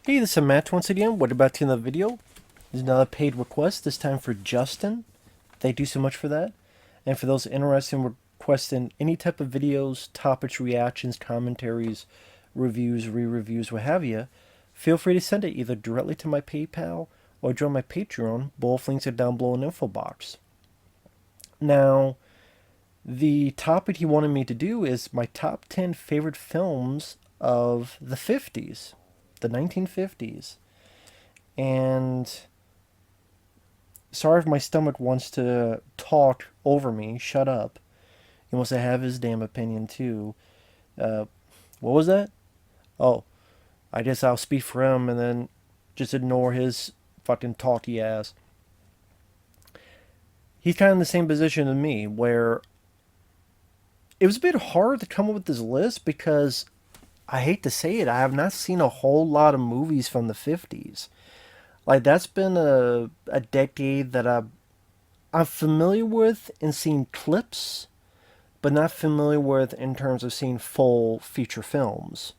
Hey, this is Matt once again. What about in the video? There's another paid request, this time for Justin. Thank you so much for that. And for those interested in requesting any type of videos, topics, reactions, commentaries, reviews, re-reviews, what have you, feel free to send it either directly to my PayPal or join my Patreon. Both links are down below in the info box. Now, the topic he wanted me to do is my top 10 favorite films of the 50s, the 1950s. And sorry if my stomach wants to talk over me. Shut up. He wants to have his damn opinion too. Uh, what was that? Oh, I guess I'll speak for him and then just ignore his fucking talky ass. He's kind of in the same position as me, where it was a bit hard to come up with this list because I hate to say it, I have not seen a whole lot of movies from the 50s. Like that's been a decade that I'm familiar with and seen clips, but not familiar with in terms of seeing full feature films.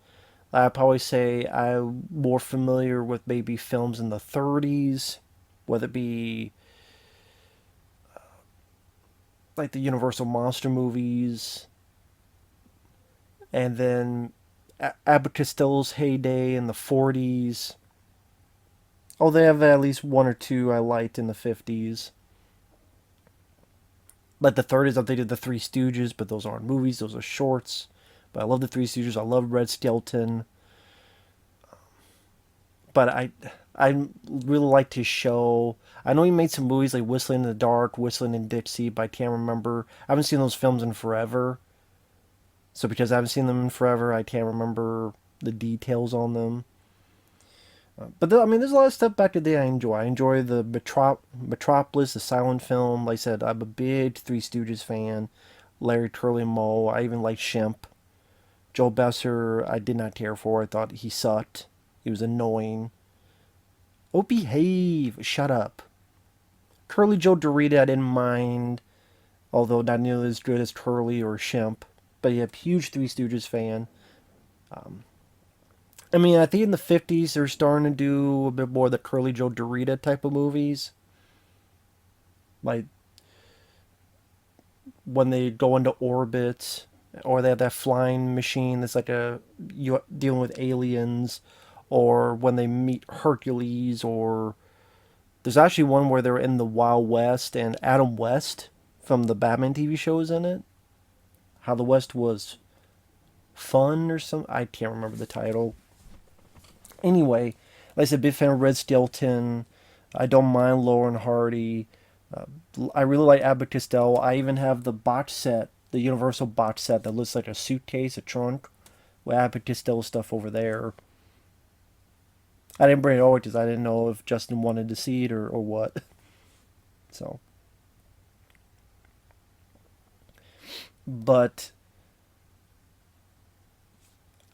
I'd probably say I'm more familiar with maybe films in the 30s, whether it be like the Universal Monster movies, and then Abbott Costello's heyday in the 40s. Oh, they have at least one or two I liked in the 50s. Like the 30s, I think they did the Three Stooges, but those aren't movies; those are shorts. But I love the Three Stooges. I love Red Skelton. But I really liked his show. I know he made some movies like Whistling in the Dark, Whistling in Dixie, but I can't remember. I haven't seen those films in forever. So because I haven't seen them in forever, I can't remember the details on them. But I mean, there's a lot of stuff back in the day I enjoy. I enjoy the Metropolis, the silent film. Like I said, I'm a big Three Stooges fan. Larry, Curly, and Moe. I even like Shemp. Joe Besser, I did not care for. I thought he sucked. He was annoying. Oh, behave! Shut up. Curly Joe Dorita, I didn't mind, although not nearly as good as Curly or Shemp. But yeah, huge Three Stooges fan. Um, I mean, I think in the 50s they're starting to do a bit more of the Curly Joe Dorita type of movies. Like when they go into orbit, or they have that flying machine that's like you dealing with aliens, or when they meet Hercules, or there's actually one where they're in the Wild West and Adam West from the Batman TV show is in it. How the West was fun or something. I can't remember the title. Anyway, like I said, big fan of Red Skelton. I don't mind Lauren Hardy. Uh, I really like Abbott Costello. I even have the box set, the Universal box set that looks like a suitcase, a trunk, with Abbott Costello stuff over there. I didn't bring it over because I didn't know if Justin wanted to see it or what. So, but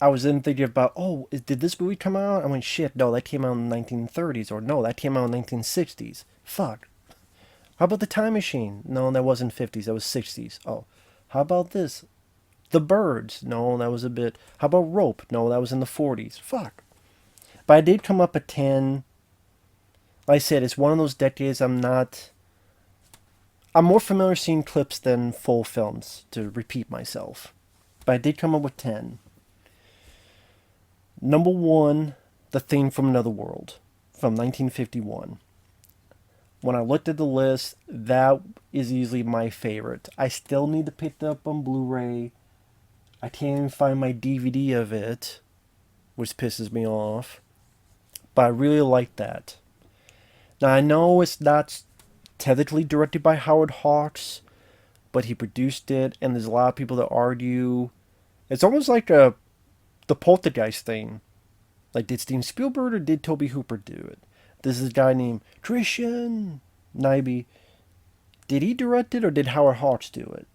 I was then thinking about, oh, did this movie come out? I went, shit, no, that came out in the 1930s, or no, that came out in the 1960s. Fuck. How about the Time Machine? No, that wasn't 50s, that was 60s. Oh, how about this? The Birds? No, that was a bit. How about Rope? No, that was in the 40s. Fuck. But I did come up at 10. Like I said, it's one of those decades I'm not. I'm more familiar seeing clips than full films, to repeat myself. But I did come up with 10. Number one, The Thing from Another World from 1951. When I looked at the list, that is easily my favorite. I still need to pick it up on Blu-ray. I can't even find my DVD of it, which pisses me off. But I really like that. Now I know it's not technically directed by Howard Hawks, but he produced it, and there's a lot of people that argue it's almost like the Poltergeist thing. Like, did Steven Spielberg or did Toby Hooper do it? This is a guy named Christian Nyby. Did he direct it or did Howard Hawks do it?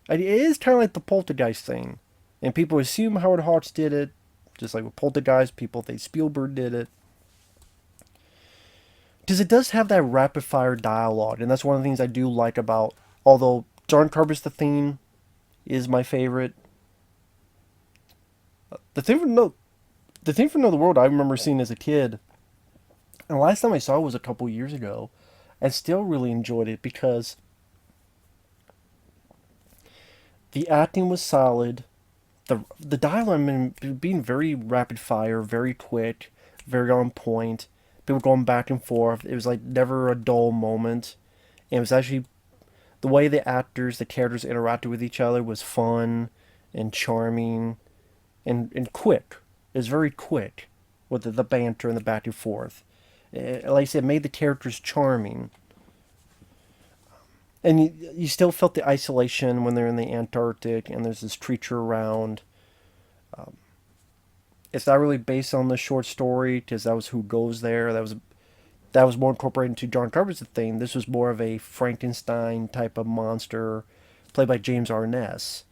It is kind of like the Poltergeist thing. And people assume Howard Hawks did it. Just like with Poltergeist, people think Spielberg did it. Because it does have that rapid fire dialogue. And that's one of the things I do like about, although John Carpenter's The Thing is my favorite. The thing from The Thing from Another World I remember seeing as a kid, and the last time I saw it was a couple years ago, and still really enjoyed it because the acting was solid. The dialogue, I mean, being very rapid fire, very quick, very on point. People going back and forth. It was like never a dull moment. And it was actually the way the actors, the characters interacted with each other was fun and charming and quick. It was very quick with the banter and the back and forth. Like I said, it made the characters charming. And you still felt the isolation when they're in the Antarctic and there's this creature around. It's not really based on the short story because that was who goes there. That was more incorporated into John Carpenter's thing. This was more of a Frankenstein type of monster, played by James Arness,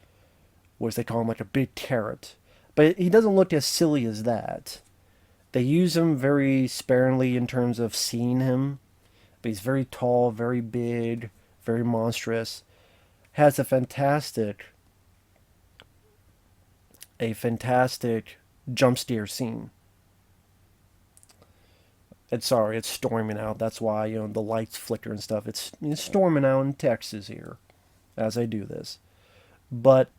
which they call him like a big carrot. But he doesn't look as silly as that. They use him very sparingly in terms of seeing him, but he's very tall, very big, very monstrous. Has a fantastic jump scare scene. It's storming out. That's why the lights flicker and stuff. It's storming out in Texas here as I do this. But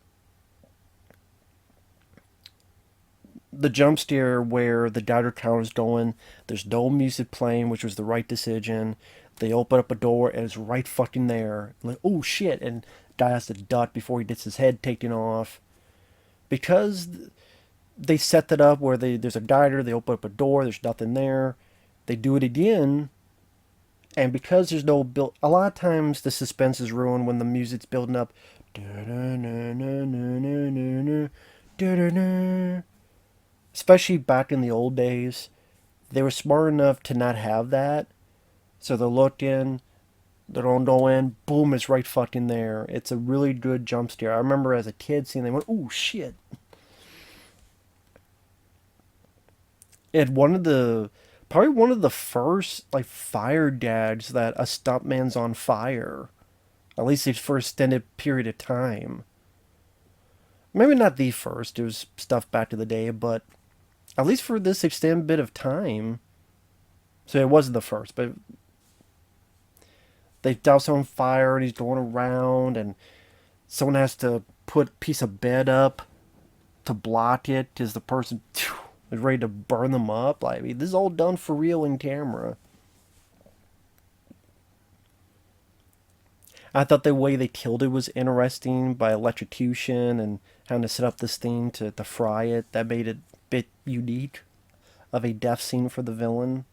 the jump scare where the Geiger counter's going, there's no music playing, which was the right decision. They open up a door and it's right fucking there. Like, oh shit, and guy has to duck before he gets his head taken off. Because they set that up where there's a Geiger, they open up a door, there's nothing there. They do it again, and because there's no build, a lot of times the suspense is ruined when the music's building up. Especially back in the old days, they were smart enough to not have that. So they look in, they don't go in, boom, it's right fucking there. It's a really good jump scare. I remember as a kid seeing, they went, oh shit. It probably one of the first like fire gags that a stuntman's on fire, at least for an extended period of time. Maybe not the first. It was stuff back in the day, but at least for this extended bit of time. So it wasn't the first, but they douse him on fire and he's going around, and someone has to put a piece of bed up to block it because the person is ready to burn them up. Like, I mean, this is all done for real in camera. I thought the way they killed it was interesting by electrocution and having to set up this thing to fry it. That made it a bit unique of a death scene for the villain.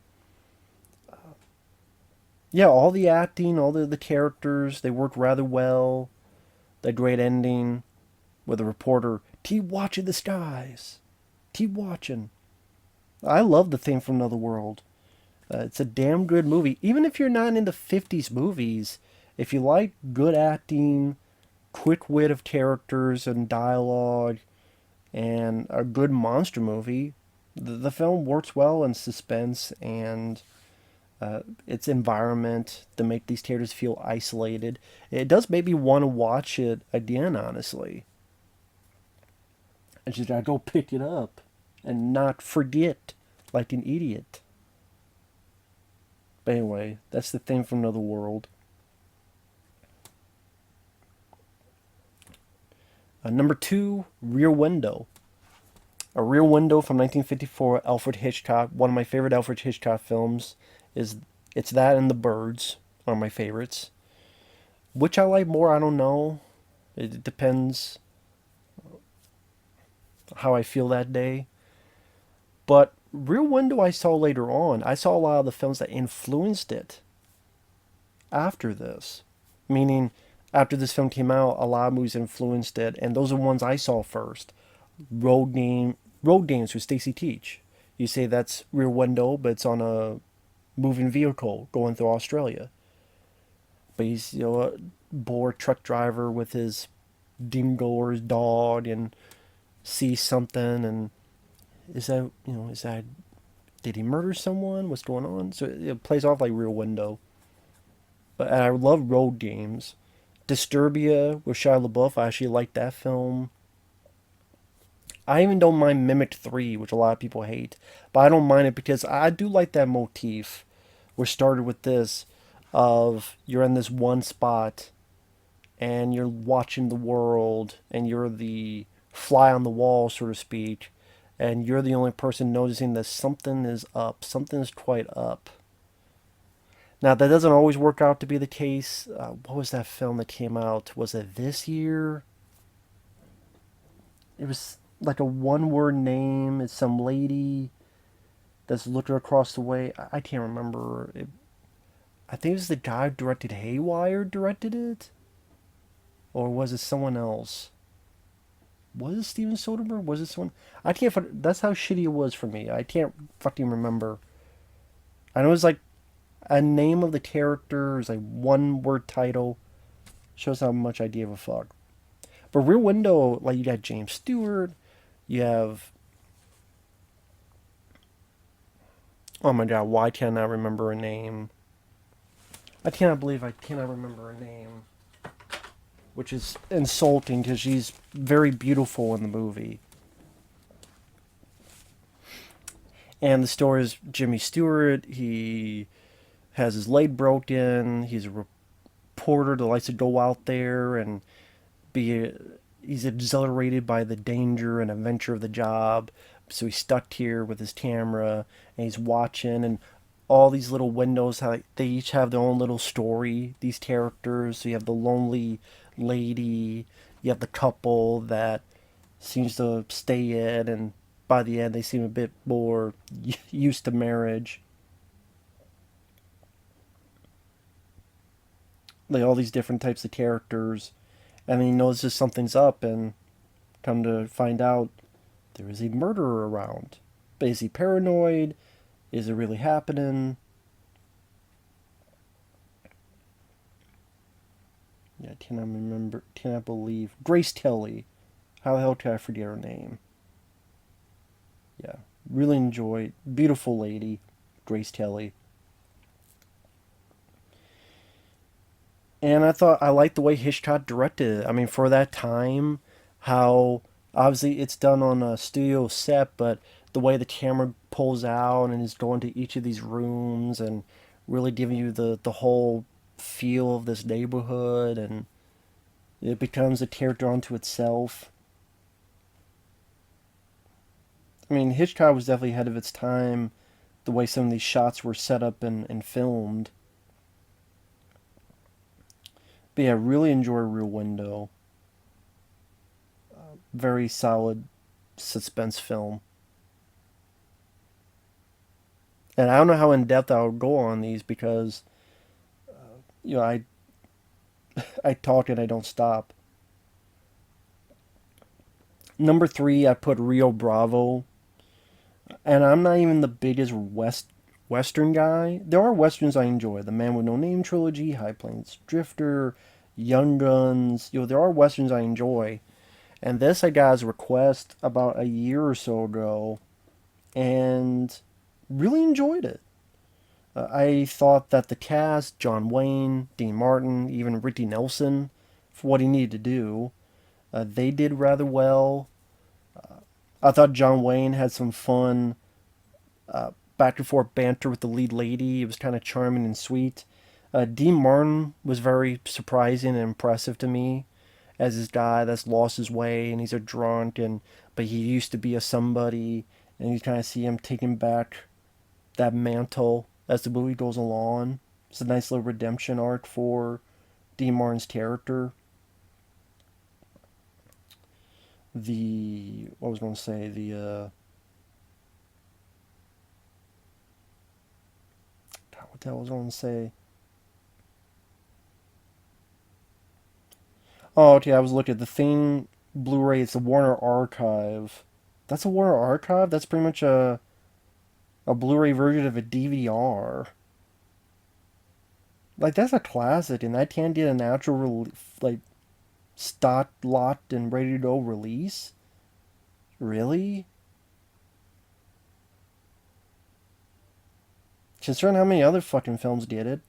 Yeah, all the acting, all the characters, they worked rather well. The great ending with the reporter, keep watching the skies. Keep watching. I love The Thing from Another World. It's a damn good movie. Even if you're not into 50s movies, if you like good acting, quick wit of characters and dialogue, and a good monster movie, the film works well in suspense and its environment to make these characters feel isolated. It does make me want to watch it again, honestly. I just gotta go pick it up and not forget like an idiot. But anyway, that's The Thing from Another World. Number two, Rear Window. A Rear Window from 1954, Alfred Hitchcock. One of my favorite Alfred Hitchcock films is it's that and The Birds are my favorites. Which I like more, I don't know. It depends how I feel that day. But Rear Window I saw later on. I saw a lot of the films that influenced it after this. Meaning, after this film came out, a lot of movies influenced it, and those are the ones I saw first. Road Games with Stacy Teach. You say that's Rear Window, but it's on a moving vehicle going through Australia. But he's a bored truck driver with his dingo or his dog and sees something, and is that did he murder someone? What's going on? So it plays off like Rear Window. But I love Road Games. Disturbia with Shia LaBeouf. I actually like that film. I even don't mind Mimic 3, which a lot of people hate, but I don't mind it because I do like that motif, which started with this of you're in this one spot and you're watching the world and you're the fly on the wall, so to speak, and you're the only person noticing that something is up, something is quite up. Now, that doesn't always work out to be the case. What was that film that came out? Was it this year? It was like a one word name. It's some lady that's looking across the way. I can't remember. I think it was the guy who directed Haywire directed it. Or was it someone else? Was it Steven Soderbergh? Was it someone? I can't. That's how shitty it was for me. I can't fucking remember. I know it's like a name of the character is like one word title. Shows how much I give a fuck. But Rear Window, like you got James Stewart, you have oh my god, why can't I remember a name? I cannot believe I cannot remember a name, which is insulting because she's very beautiful in the movie. And the story is Jimmy Stewart. He has his leg broken. He's a reporter that likes to go out there and be. He's exhilarated by the danger and adventure of the job. So he's stuck here with his camera and he's watching and all these little windows. How they each have their own little story. These characters. So you have the lonely lady. You have the couple that seems to stay in, and by the end they seem a bit more used to marriage. Like all these different types of characters, and then he notices something's up, and come to find out there is a murderer around. But is he paranoid? Is it really happening? Yeah, I cannot remember. Cannot believe Grace Kelly. How the hell can I forget her name? Yeah, really enjoyed. Beautiful lady, Grace Kelly. And I thought I liked the way Hitchcock directed it. I mean, for that time, how obviously it's done on a studio set, but the way the camera pulls out and is going to each of these rooms and really giving you the whole feel of this neighborhood, and it becomes a character unto itself. I mean, Hitchcock was definitely ahead of its time, the way some of these shots were set up and filmed. But yeah, really enjoy Rear Window. Very solid suspense film. And I don't know how in depth I would go on these because you know I talk and I don't stop. Number three, I put Rio Bravo, and I'm not even the biggest Western guy. There are westerns I enjoy: The Man with No Name trilogy, High Plains Drifter, Young Guns. There are westerns I enjoy, and this I got as a request about a year or so ago, and really enjoyed it. I thought that the cast, John Wayne, Dean Martin, even Ricky Nelson, for what he needed to do, they did rather well. I thought John Wayne had some fun back and forth banter with the lead lady. It was kind of charming and sweet. Dean Martin was very surprising and impressive to me as this guy that's lost his way and he's a drunk and but he used to be a somebody, and you kind of see him taking back that mantle as the movie goes along. It's a nice little redemption arc for Dean Martin's character. The what was I going to say what the hell was I going to say? Oh, okay. I was looking at the thing Blu-ray. It's a Warner Archive. That's a Warner Archive. That's pretty much a Blu-ray version of a DVD-R. Like that's a classic, and that can't get a natural like stock locked and ready to go release. Really? Considering how many other fucking films did it,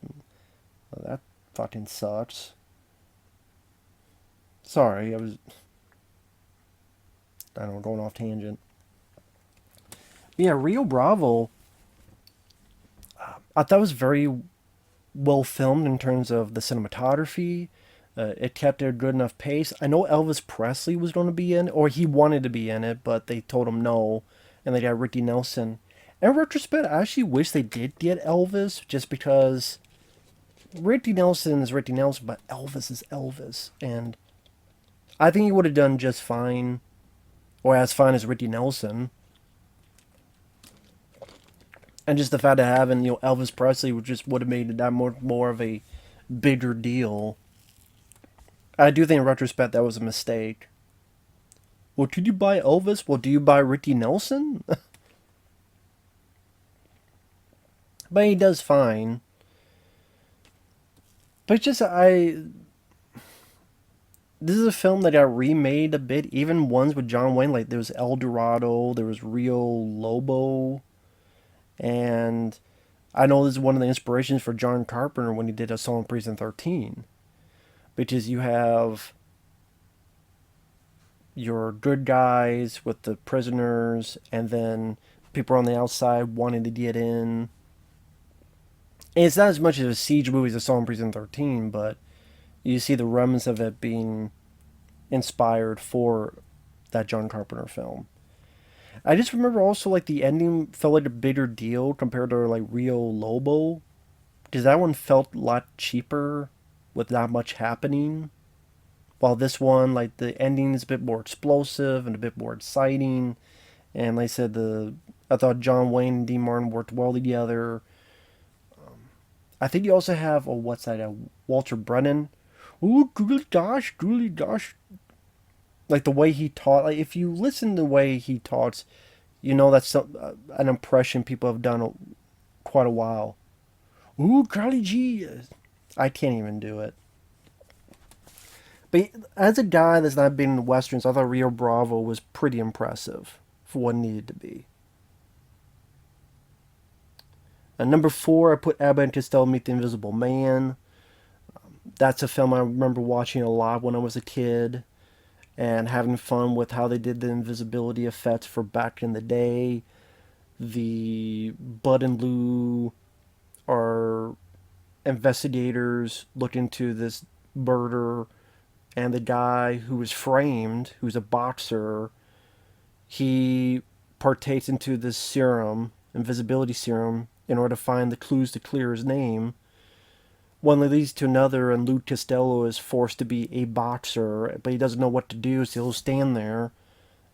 well, that fucking sucks. Sorry, I was I don't know, going off tangent. Yeah, Rio Bravo, I thought was very well filmed in terms of the cinematography. It kept a good enough pace. I know Elvis Presley was going to be in, or he wanted to be in it, but they told him no, and they got Ricky Nelson. In retrospect, I actually wish they did get Elvis, just because Ricky Nelson is Ricky Nelson, but Elvis is Elvis, and I think he would have done just fine, or as fine as Ricky Nelson. And just the fact of having Elvis Presley would have made it that more of a bigger deal. I do think in retrospect that was a mistake. Well, did you buy Elvis? Well, do you buy Ricky Nelson? But he does fine. But just this is a film that got remade a bit. Even ones with John Wayne, like there was El Dorado, there was Rio Lobo, and I know this is one of the inspirations for John Carpenter when he did Assault on Precinct 13, because you have your good guys with the prisoners, and then people on the outside wanting to get in. And it's not as much of a siege movie as Assault on Precinct 13, but you see the remnants of it being inspired for that John Carpenter film. I just remember also like the ending felt like a bigger deal compared to like Rio Lobo, because that one felt a lot cheaper with not much happening. While this one, like the ending is a bit more explosive and a bit more exciting. And like I said, I thought John Wayne and Dean Martin worked well together. I think you also have what's that? Walter Brennan. Ooh, Julie Dosh. Like the way he taught. Like if you listen to the way he talks, that's an impression people have done quite a while. Ooh, Carly G. I can't even do it. But as a guy that's not been in westerns, I thought Rio Bravo was pretty impressive for what it needed to be. And number 4, I put Abbott and Costello Meet the Invisible Man. That's a film I remember watching a lot when I was a kid and having fun with how they did the invisibility effects for back in the day. The Bud and Lou are investigators look into this murder, and the guy who was framed, who's a boxer, he partakes into this serum, invisibility serum, in order to find the clues to clear his name. One leads to another, and Lou Costello is forced to be a boxer, but he doesn't know what to do, so he'll stand there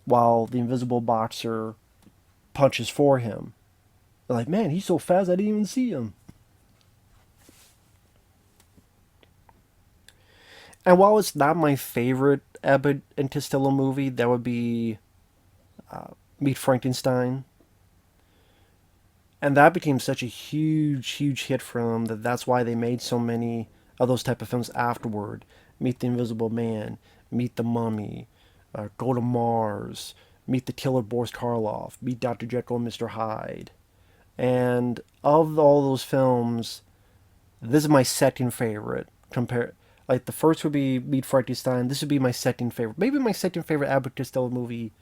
while the invisible boxer punches for him. They're like, man, he's so fast I didn't even see him. And while it's not my favorite Abbott and Costello movie, that would be Meet Frankenstein. And that became such a huge hit for them that's why they made so many of those type of films afterward. Meet the Invisible Man, Meet the Mummy, Go to Mars, Meet the Killer Boris Karloff, Meet Dr. Jekyll and Mr. Hyde. And of all those films, this is my second favorite. Like the first would be Meet Frankenstein. This would be my second favorite. Maybe my second favorite Abbott Costello movie.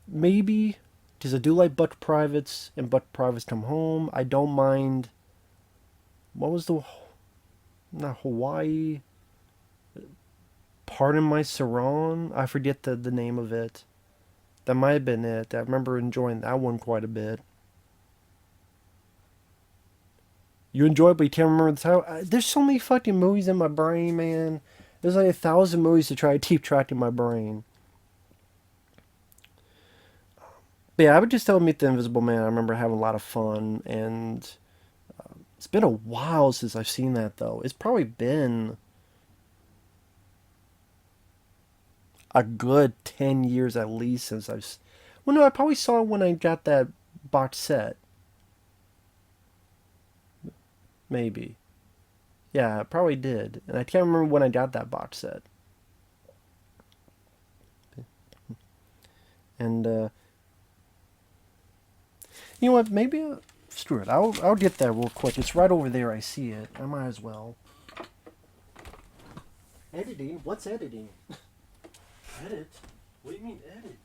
Maybe, because I do like Buck Privates and Buck Privates Come Home. I don't mind. What was not Hawaii? Pardon My Saran? I forget the name of it. That might have been it. I remember enjoying that one quite a bit. You enjoy it, but you can't remember the title. There's so many fucking movies in my brain, man. There's like 1,000 movies to try to keep track in my brain. But yeah, I would just tell Meet the Invisible Man. I remember having a lot of fun, and it's been a while since I've seen that, though. It's probably been a good 10 years at least since I've. Well, no, I probably saw it when I got that box set. Maybe. Yeah, I probably did. And I can't remember when I got that box set. And, you know what? Maybe, screw it. I'll get that real quick. It's right over there. I see it. I might as well. Editing? What's editing? Edit? What do you mean edit?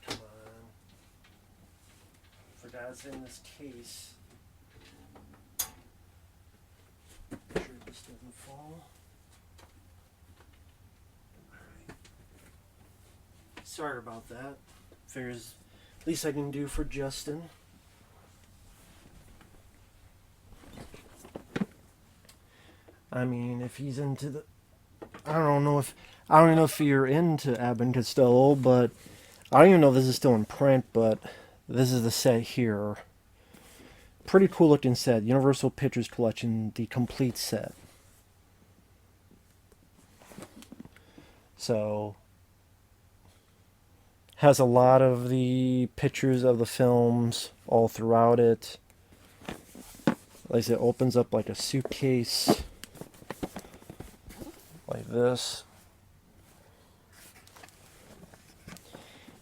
Come on. Forgot it's in this case. Make sure this doesn't fall. Alright. Sorry about that. Figures least I can do for Justin. I mean, if he's into the, I don't even know if you're into Abbott and Costello, but I don't even know if this is still in print, but this is the set here. Pretty cool looking set. Universal Pictures Collection, the complete set. So, has a lot of the pictures of the films all throughout it. Like I said, it opens up like a suitcase. Like this.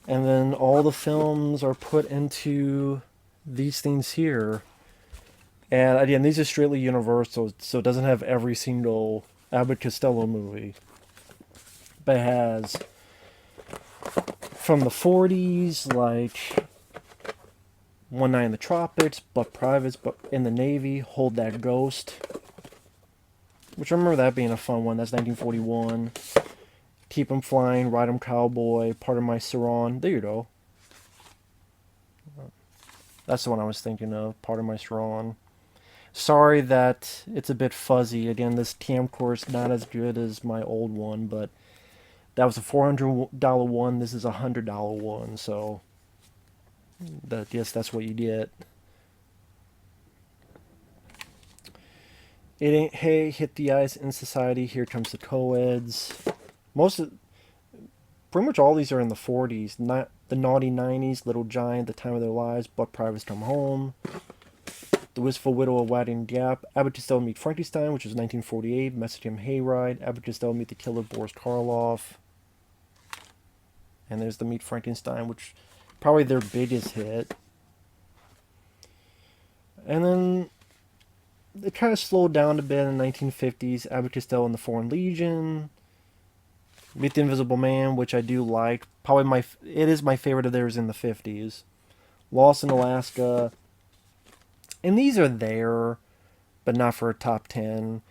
And then all the films are put into these things here. And again, these are straightly Universal, so it doesn't have every single Abbott Costello movie. But it has from the 40s, like One Night in the Tropics, Buck Privates, but in the Navy, Hold That Ghost. Which I remember that being a fun one. That's 1941. Keep 'em Flying, Ride 'em Cowboy, Part of My Saran. There you go. That's the one I was thinking of, Part of My Saran. Sorry that it's a bit fuzzy. Again, this camcorder is not as good as my old one, but that was a $400 one. This is a $100 one, so yes, that's what you get. It Ain't Hey, Hit the Ice, In Society, Here Comes the Co-eds. Pretty much all these are in the 40s. Not the Naughty 90s, Little Giant, The Time of Their Lives, Buck Privates Come Home, The Wistful Widow of Wadding Gap, Abbott Costello Meet Frankenstein, which was 1948, Messingham Hayride, Abbott Costello Meet the Killer Boris Karloff, and there's the Meet Frankenstein, which probably their biggest hit. And then it kind of slowed down a bit in the 1950s. Abbott Costello and the Foreign Legion, Meet the Invisible Man, which I do like. Probably it is my favorite of theirs in the 50s. Lost in Alaska. And these are there, but not for a top 10.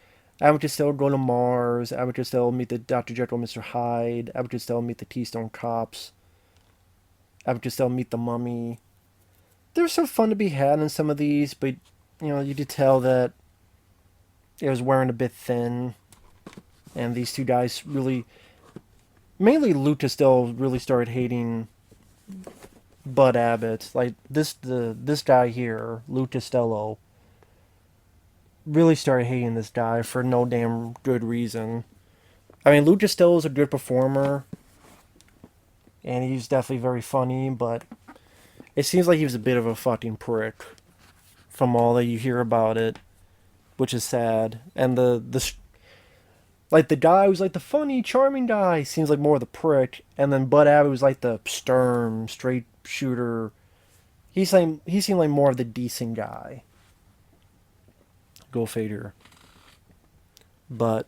Abbott Costello Go to Mars. Abbott Costello Meet the Dr. Jekyll and Mr. Hyde. Abbott Costello Meet the Keystone Cops. Abbott Costello Meet the Mummy. There's some fun to be had in some of these, but you could tell that it was wearing a bit thin. And these two guys really, mainly Lou Costello, really started hating Bud Abbott. Like this guy here, Lou Costello, really started hating this guy for no damn good reason. I mean, Lou Costello is a good performer, and he's definitely very funny, but it seems like he was a bit of a fucking prick from all that you hear about it, which is sad. And the guy who's like the funny, charming guy seems like more of the prick, and then Bud Abbott was like the stern, straight shooter. He seemed like more of the decent guy. Go figure. But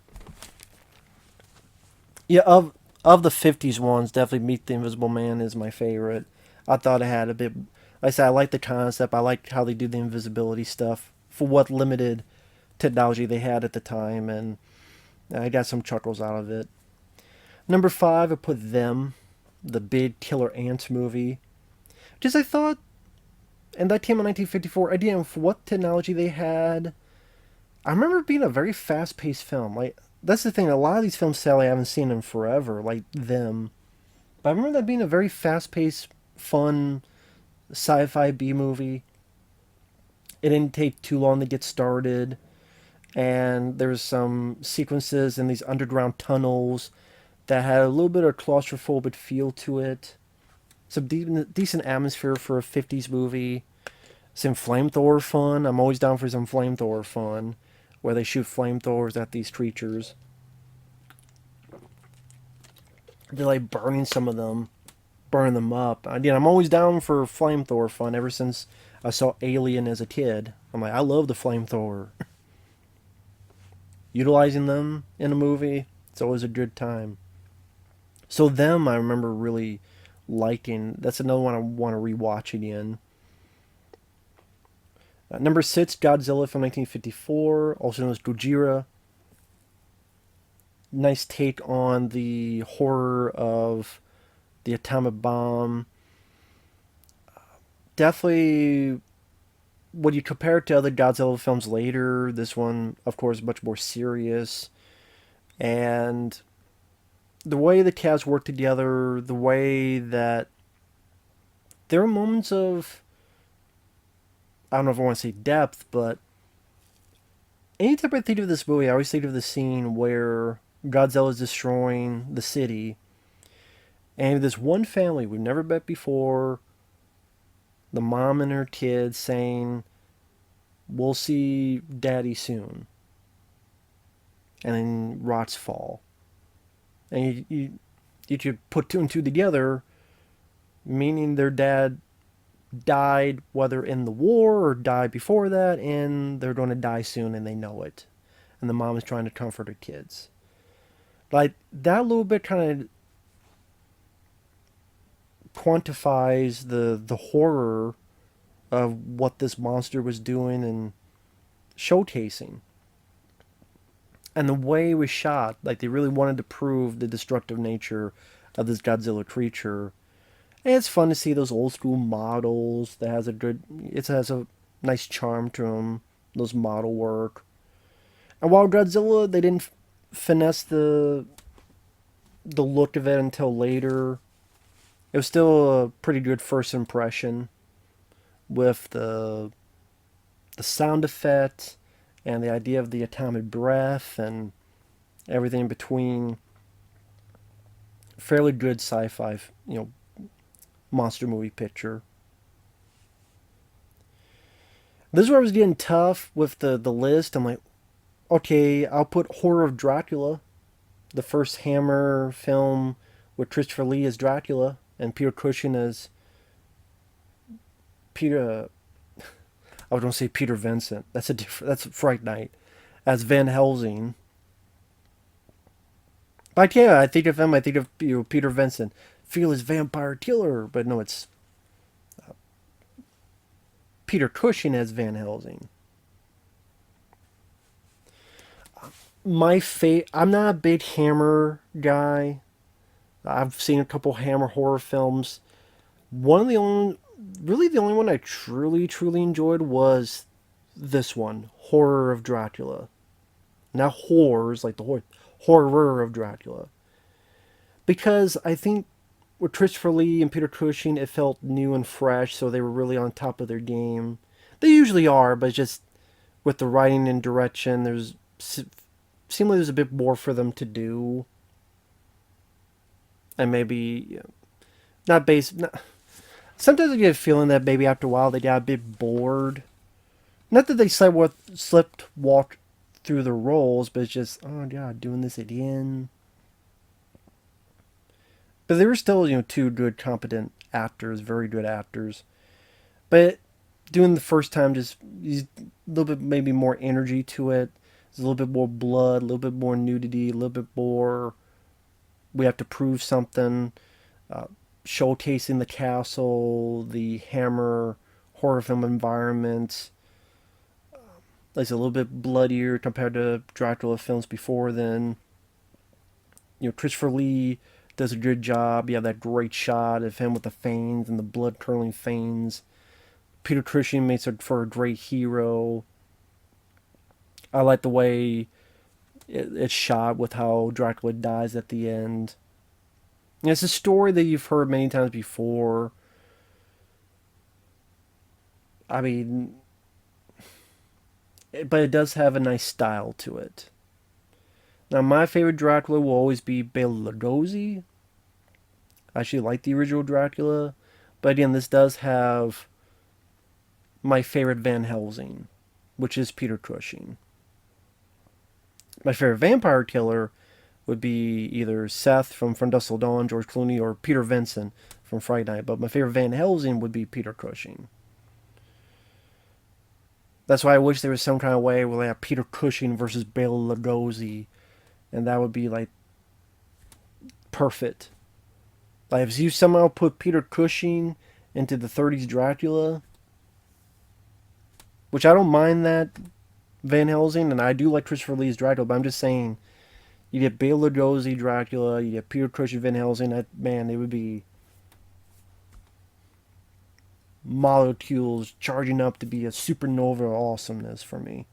yeah, of the 50s ones, definitely Meet the Invisible Man is my favorite. I thought it had a bit, like I said, I like the concept. I like how they do the invisibility stuff for what limited technology they had at the time, and I got some chuckles out of it. Number 5, I put Them, the big Killer Ants movie. Just I thought, and that came in 1954. Again, for what technology they had, I remember it being a very fast-paced film. Like, that's the thing. A lot of these films, sadly, I haven't seen in forever, like Them. But I remember that being a very fast-paced, fun sci-fi B-movie. It didn't take too long to get started. And there was some sequences in these underground tunnels that had a little bit of claustrophobic feel to it. Some decent atmosphere for a 50s movie. Some flamethrower fun. I'm always down for some flamethrower fun, where they shoot flamethrowers at these creatures. They're like burning some of them, burning them up. Again, I'm always down for flamethrower fun ever since I saw Alien as a kid. I'm like, I love the flamethrower. utilizing them in a movie, it's always a good time. So them, I remember really liking. That's another one I want to rewatch again. Number six, Godzilla from 1954, also known as Gojira. Nice take on the horror of the atomic bomb. Definitely, when you compare it to other Godzilla films later, this one, of course, is much more serious. And the way the cast work together, the way that there are moments of, I don't know if I want to say depth, but anytime I think of this movie, I always think of the scene where Godzilla is destroying the city, and this one family we've never met before, the mom and her kids saying, "We'll see Daddy soon," and then rocks fall, and you could put two and two together, meaning their dad died whether in the war or died before that, and they're going to die soon, and they know it, and the mom is trying to comfort her kids. Like that little bit kind of quantifies the horror of what this monster was doing and showcasing. And the way it was shot, like they really wanted to prove the destructive nature of this Godzilla creature. And it's fun to see those old school models that has a good, it has a nice charm to them, those model work. And while Godzilla, they didn't finesse the look of it until later. It was still a pretty good first impression with the sound effect and the idea of the atomic breath and everything in between. Fairly good sci-fi, monster movie picture. This is where I was getting tough with the list. I'm like, okay, I'll put Horror of Dracula, the first Hammer film with Christopher Lee as Dracula and Peter Cushing as Peter. I was going to say Peter Vincent. That's a different. That's Fright Night, as Van Helsing. But yeah, I think of him. I think of Peter Vincent, fearless vampire killer. But no, it's Peter Cushing as Van Helsing. I'm not a big Hammer guy. I've seen a couple Hammer horror films. One of the only, really the only one I truly enjoyed was this one, Horror of Dracula. Not horrors like the horror of Dracula. Because I think with Christopher Lee and Peter Cushing, it felt new and fresh, so they were really on top of their game. They usually are, but just with the writing and direction, seemed like there's a bit more for them to do, and maybe not based. Not, sometimes I get a feeling that maybe after a while they got a bit bored. Not that they slipped walked through the roles, but it's just, oh god, doing this again. But they were still, two good, competent actors, very good actors. But doing the first time, just a little bit maybe more energy to it. There's a little bit more blood, a little bit more nudity, a little bit more. We have to prove something. Showcasing the castle, the Hammer horror film environment. It's a little bit bloodier compared to Dracula films before then. Christopher Lee does a good job. You have that great shot of him with the fangs and the blood curdling fangs. Peter Cushing makes it for a great hero. I like the way it's shot with how Dracula dies at the end. And it's a story that you've heard many times before. I mean, but it does have a nice style to it. Now, my favorite Dracula will always be Bela Lugosi. I actually like the original Dracula. But again, this does have my favorite Van Helsing, which is Peter Cushing. My favorite vampire killer would be either Seth from Dusk Till Dawn, George Clooney, or Peter Vincent from Fright Night. But my favorite Van Helsing would be Peter Cushing. That's why I wish there was some kind of way where they have Peter Cushing versus Bela Lugosi, and that would be like perfect. Like if you somehow put Peter Cushing into the 30s Dracula, which I don't mind that Van Helsing, and I do like Christopher Lee's Dracula, but I'm just saying you get Bela Lugosi Dracula, you get Peter Cushing Van Helsing. That man, it would be molecules charging up to be a supernova of awesomeness for me.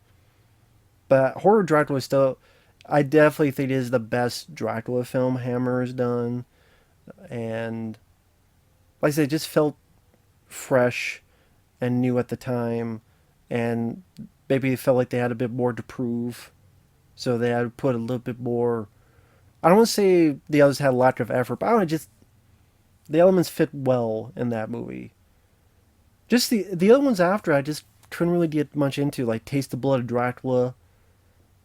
But horror Dracula is still, I definitely think it is the best Dracula film Hammer has done, and like I said, it just felt fresh and new at the time, and maybe it felt like they had a bit more to prove, so they had to put a little bit more. I don't want to say the others had a lack of effort, but I don't know, just the elements fit well in that movie. Just the other ones after, I just couldn't really get much into, like Taste the Blood of Dracula,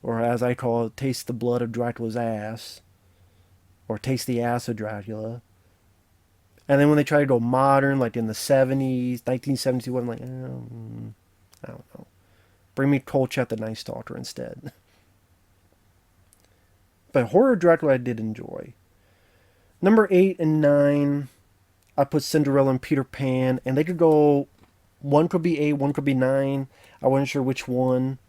or as I call it, Taste the Blood of Dracula's Ass, or Taste the Ass of Dracula. And then when they try to go modern, like in the 70s, 1972, I'm like, I don't know. Bring me Kolchak the Night Stalker instead. But horror Dracula I did enjoy. Number 8 and 9, I put Cinderella and Peter Pan, and they could go. One could be 8, one could be 9. I wasn't sure which one.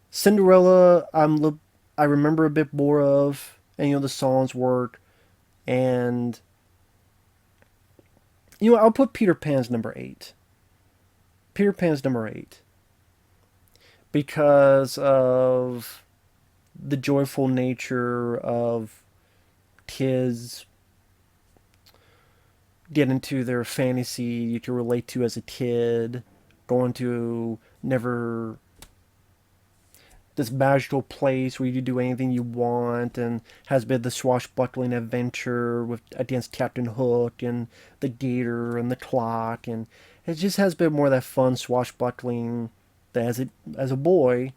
Cinderella, I remember a bit more of, and the songs work, and I'll put Peter Pan's number 8. Peter Pan's number 8 because of the joyful nature of kids get into their fantasy you can relate to as a kid, going to never this magical place where you can do anything you want, and has been the swashbuckling adventure with against Captain Hook and the gator and the clock, and it just has been more of that fun swashbuckling. That as a boy,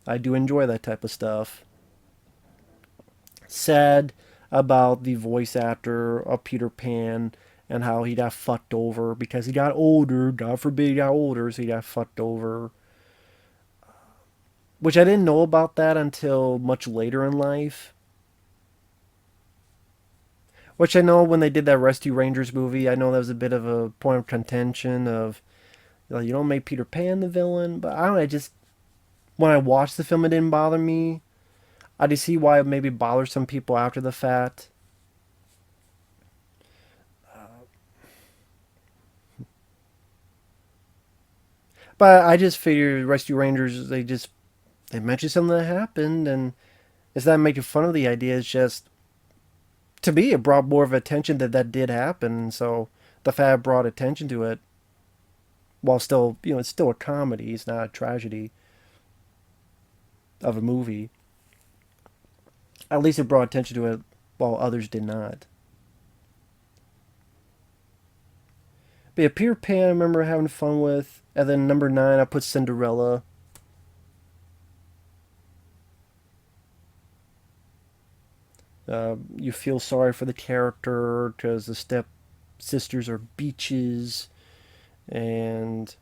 I do enjoy that type of stuff. Sad about the voice actor of Peter Pan and how he got fucked over because he got older. God forbid he got older, so he got fucked over. Which I didn't know about that until much later in life. Which I know when they did that Rescue Rangers movie, I know that was a bit of a point of contention of, you don't make Peter Pan the villain, but I don't know, I just, when I watched the film, it didn't bother me. I just see why it maybe bothers some people after the fact. But I just figured Rescue Rangers, they mentioned something that happened, and it's not making fun of the idea, it's just, to me, it brought more of attention that that did happen, so the fact brought attention to it, while still, it's still a comedy, it's not a tragedy of a movie. At least it brought attention to it while others did not. But yeah, Peter Pan, I remember having fun with. And then number 9, I put Cinderella. You feel sorry for the character because the step sisters are beaches, and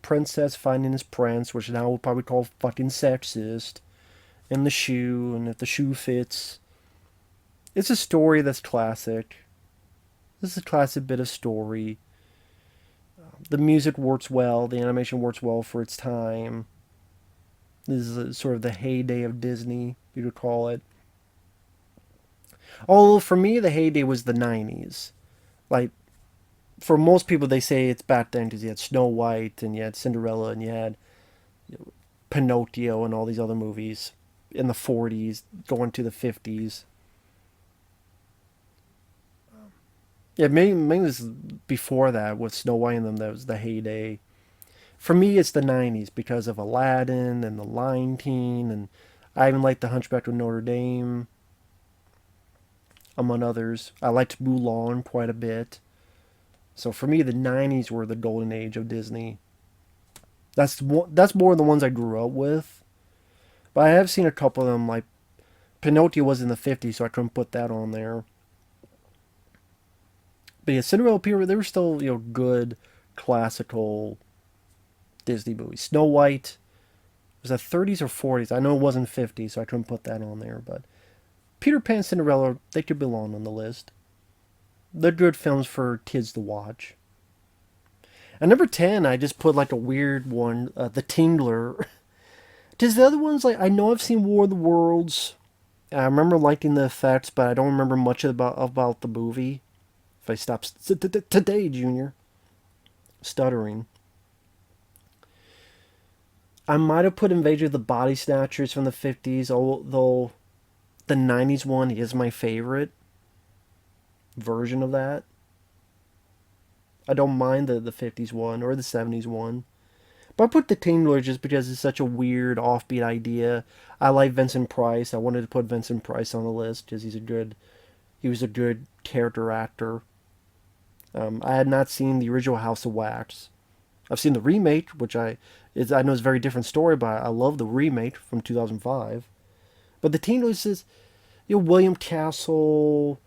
princess finding his prince, which now we'll probably call fucking sexist, and the shoe, and if the shoe fits. It's a story that's classic. This is a classic bit of story. The music works well, the animation works well for its time. This is sort of the heyday of Disney, you could call it. Although for me, the heyday was the 90s. Like, for most people, they say it's back then because you had Snow White, and you had Cinderella, and you had Pinocchio, and all these other movies in the 40s, going to the 50s. Yeah, maybe this is before that with Snow White and them. That was the heyday. For me, it's the '90s because of Aladdin and The Lion King, and I even like The Hunchback of Notre Dame, among others. I liked Mulan quite a bit. So for me, the '90s were the golden age of Disney. That's more the ones I grew up with. But I have seen a couple of them. Like Pinocchio was in the '50s, so I couldn't put that on there. But yeah, Cinderella, Peter, they were still good classical Disney movies. Snow White was that 30s or 40s. I know it wasn't 50s, so I couldn't put that on there. But Peter Pan, Cinderella, they could belong on the list. They're good films for kids to watch. And number 10, I just put like a weird one, The Tingler. Because the other ones, like, I know I've seen War of the Worlds. I remember liking the effects, but I don't remember much about the movie. If I stop today, Junior, stuttering. I might have put Invasion of the Body Snatchers from the 50s, although the 90s one is my favorite version of that. I don't mind the 50s one or the 70s one. But I put The Tingler just because it's such a weird, offbeat idea. I like Vincent Price. I wanted to put Vincent Price on the list because he was a good character actor. I had not seen the original House of Wax. I've seen the remake, which I know is a very different story, but I love the remake from 2005. But The Tingler is, William Castle,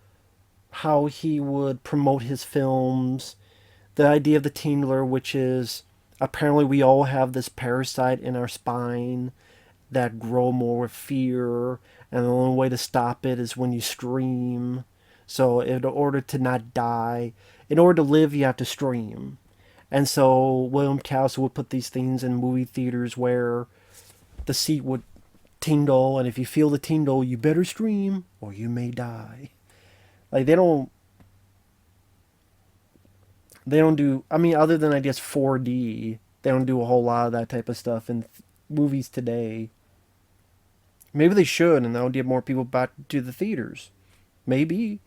how he would promote his films, the idea of the Tingler, which is apparently we all have this parasite in our spine that grow more with fear, and the only way to stop it is when you scream. So in order to not die, in order to live, you have to scream. And so William Castle would put these things in movie theaters where the seat would tingle, and if you feel the tingle, you better scream or you may die. Like they don't do, I mean, other than I guess 4D, they don't do a whole lot of that type of stuff in movies today. Maybe they should, and that'll get more people back to the theaters. Maybe.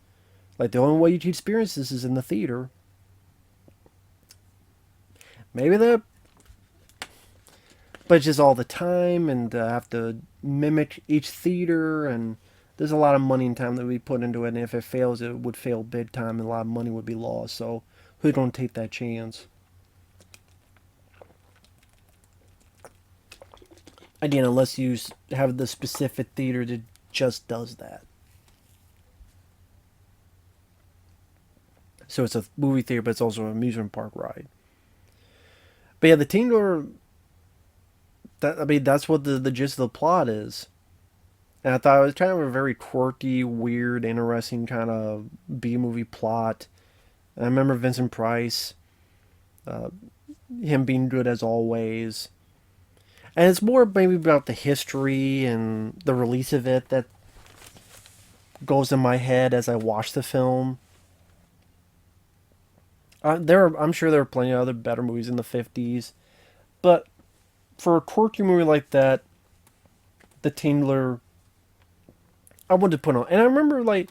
Like, the only way you can experience this is in the theater. Maybe that. But it's just all the time, and have to mimic each theater, and there's a lot of money and time that we put into it, and if it fails, it would fail big time, and a lot of money would be lost, so who's going to take that chance? Again, unless you have the specific theater that just does that. So it's a movie theater, but it's also an amusement park ride. But yeah, the Tingler, that's what the gist of the plot is. And I thought it was kind of a very quirky, weird, interesting kind of B movie plot. And I remember Vincent Price, uh, him being good as always. And it's more maybe about the history and the release of it that goes in my head as I watch the film. I'm sure there are plenty of other better movies in the 50s, but for a quirky movie like that, The Tingler, I wanted to put on. And I remember like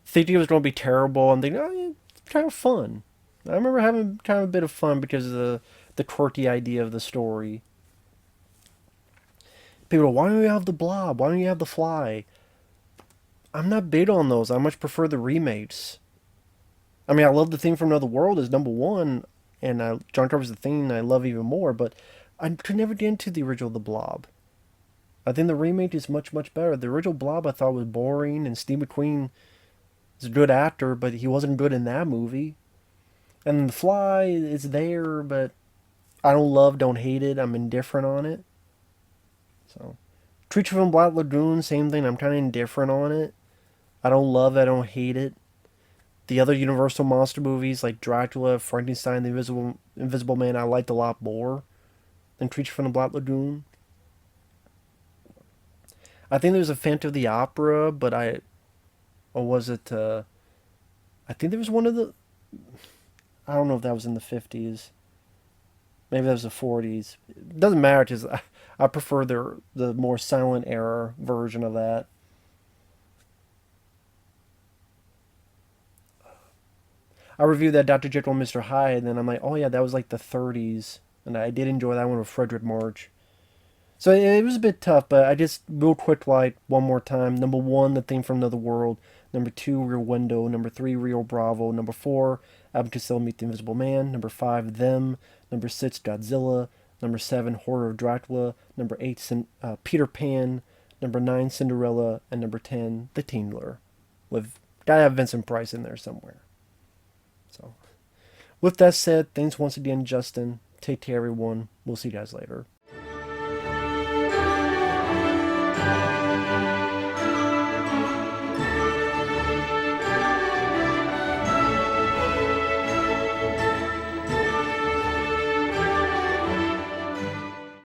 thinking it was going to be terrible and thinking, oh, yeah, it's kind of fun. I remember having kind of a bit of fun because of the quirky idea of the story. People go, why don't you have the Blob? Why don't you have the Fly? I'm not big on those. I much prefer the remakes. I mean, I love The Thing from Another World as number one, and John Carpenter's The Thing I love even more, but I could never get into the original The Blob. I think the remake is much, much better. The original Blob I thought was boring, and Steve McQueen is a good actor, but he wasn't good in that movie. And The Fly is there, but I don't hate it. I'm indifferent on it. So, Creature from Black Lagoon, same thing. I'm kind of indifferent on it. I don't love it. I don't hate it. The other Universal monster movies like Dracula, Frankenstein, The Invisible Man, I liked a lot more than Creature from the Black Lagoon. I think there's a Phantom of the Opera, but or was it? I think there was one of the. I don't know if that was in the 50s. Maybe that was the 40s. It doesn't matter because I prefer the more silent era version of that. I reviewed that Dr. Jekyll and Mr. Hyde, and then I'm like, oh yeah, that was like the 30s, and I did enjoy that one with Frederick March. So it was a bit tough, but I just real quick like one more time. Number one, The Thing from Another World. Number two, Rear Window. Number three, Rio Bravo. Number four, Abbott Costello Meet the Invisible Man. Number five, Them. Number six, Godzilla. Number seven, Horror of Dracula. Number eight, Peter Pan. Number nine, Cinderella, and number 10, The Tingler. With gotta have Vincent Price in there somewhere. So, with that said, thanks once again, Justin. Take care, everyone. We'll see you guys later.